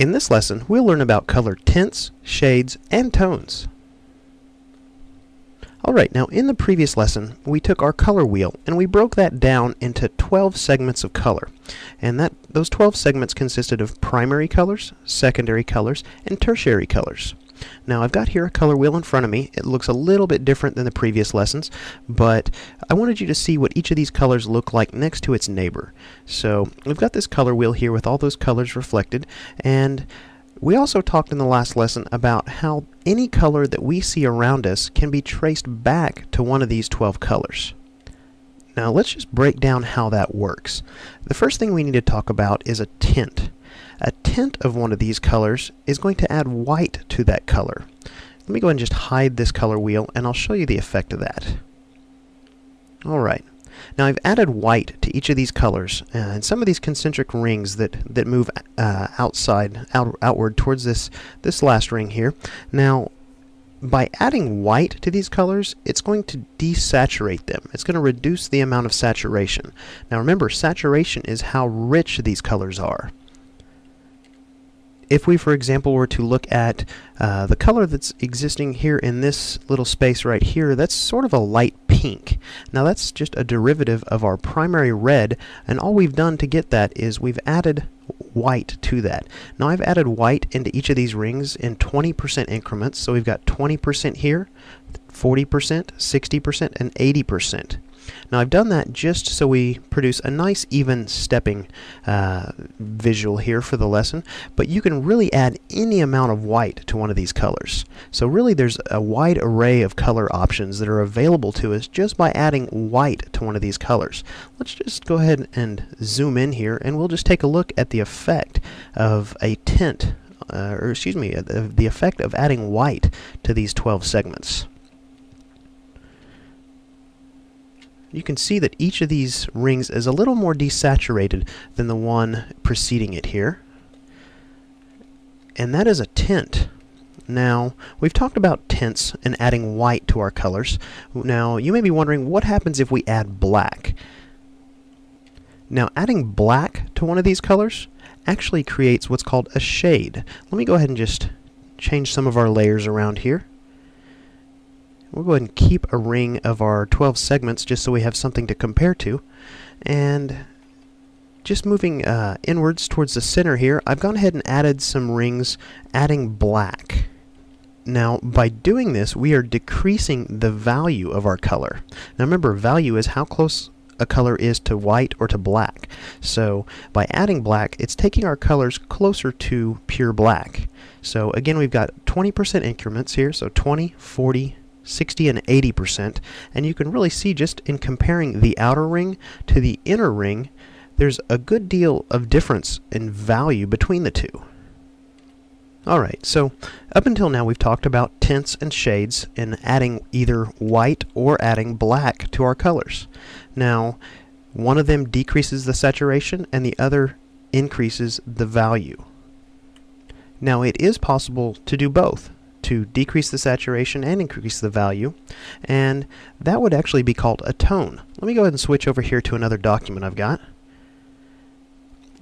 In this lesson, we'll learn about color tints, shades, and tones. Alright, now in the previous lesson, we took our color wheel and we broke that down into 12 segments of color. And those 12 segments consisted of primary colors, secondary colors, and tertiary colors. Now I've got here a color wheel in front of me. It looks a little bit different than the previous lessons, but I wanted you to see what each of these colors look like next to its neighbor. So we've got this color wheel here with all those colors reflected, and we also talked in the last lesson about how any color that we see around us can be traced back to one of these 12 colors. Now let's just break down how that works. The first thing we need to talk about is a tint. A tint of one of these colors is going to add white to that color. Let me go ahead and just hide this color wheel and I'll show you the effect of that. Alright, now I've added white to each of these colors and some of these concentric rings that move outward towards this last ring here. Now by adding white to these colors, it's going to desaturate them. It's going to reduce the amount of saturation. Now remember, saturation is how rich these colors are. If we, for example, were to look at the color that's existing here in this little space right here, that's sort of a light pink. Now that's just a derivative of our primary red, and all we've done to get that is we've added white to that. Now I've added white into each of these rings in 20% increments, so we've got 20% here, 40%, 60%, and 80%. Now I've done that just so we produce a nice even stepping visual here for the lesson, but you can really add any amount of white to one of these colors. So really there's a wide array of color options that are available to us just by adding white to one of these colors. Let's just go ahead and zoom in here and we'll just take a look at the effect of a tint, the effect of adding white to these 12 segments. You can see that each of these rings is a little more desaturated than the one preceding it here. And that is a tint. Now, we've talked about tints and adding white to our colors. Now, you may be wondering what happens if we add black. Now, adding black to one of these colors actually creates what's called a shade. Let me go ahead and just change some of our layers around here. We'll go ahead and keep a ring of our 12 segments just so we have something to compare to. And just moving inwards towards the center here, I've gone ahead and added some rings adding black. Now by doing this, we are decreasing the value of our color. Now remember, value is how close a color is to white or to black. So by adding black, it's taking our colors closer to pure black. So again, we've got 20% increments here, so 20, 40, 60 and 80%, and you can really see just in comparing the outer ring to the inner ring, there's a good deal of difference in value between the two. Alright, so up until now we've talked about tints and shades and adding either white or adding black to our colors. Now, one of them decreases the saturation and the other increases the value. Now it is possible to do both, to decrease the saturation and increase the value, and that would actually be called a tone. Let me go ahead and switch over here to another document I've got.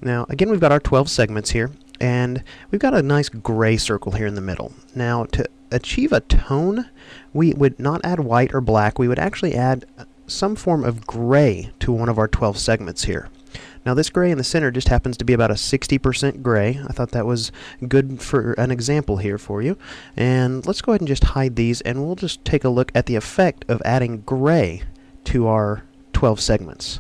Now again, we've got our 12 segments here, and we've got a nice gray circle here in the middle. Now to achieve a tone, we would not add white or black, we would actually add some form of gray to one of our 12 segments here. Now this gray in the center just happens to be about a 60% gray. I thought that was good for an example here for you. And let's go ahead and just hide these and we'll just take a look at the effect of adding gray to our 12 segments.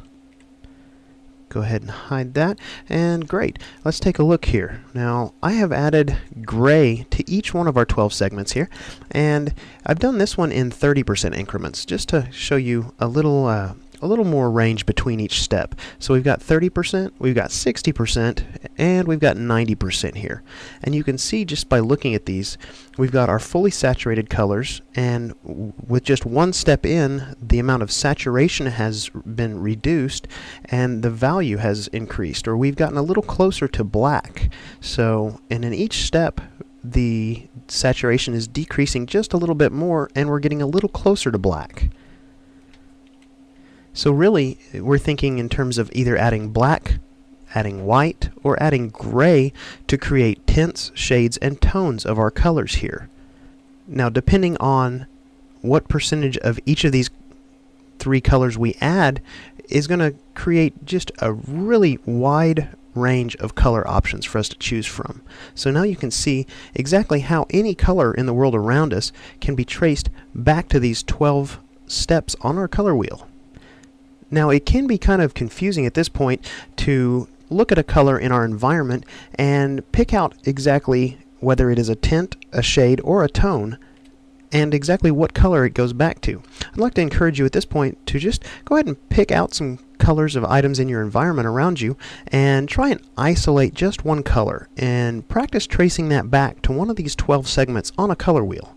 Go ahead and hide that, and great. Let's take a look here. Now I have added gray to each one of our 12 segments here, and I've done this one in 30% increments just to show you a little more range between each step. So we've got 30%, we've got 60%, and we've got 90% here. And you can see just by looking at these, we've got our fully saturated colors, and with just one step in, the amount of saturation has been reduced and the value has increased, or we've gotten a little closer to black. So, and in each step, the saturation is decreasing just a little bit more, and we're getting a little closer to black. So really, we're thinking in terms of either adding black adding white, or adding gray to create tints, shades, and tones of our colors here. Now, depending on what percentage of each of these three colors we add is going to create just a really wide range of color options for us to choose from. So now you can see exactly how any color in the world around us can be traced back to these 12 steps on our color wheel. Now, it can be kind of confusing at this point to look at a color in our environment and pick out exactly whether it is a tint, a shade, or a tone, and exactly what color it goes back to. I'd like to encourage you at this point to just go ahead and pick out some colors of items in your environment around you and try and isolate just one color and practice tracing that back to one of these 12 segments on a color wheel.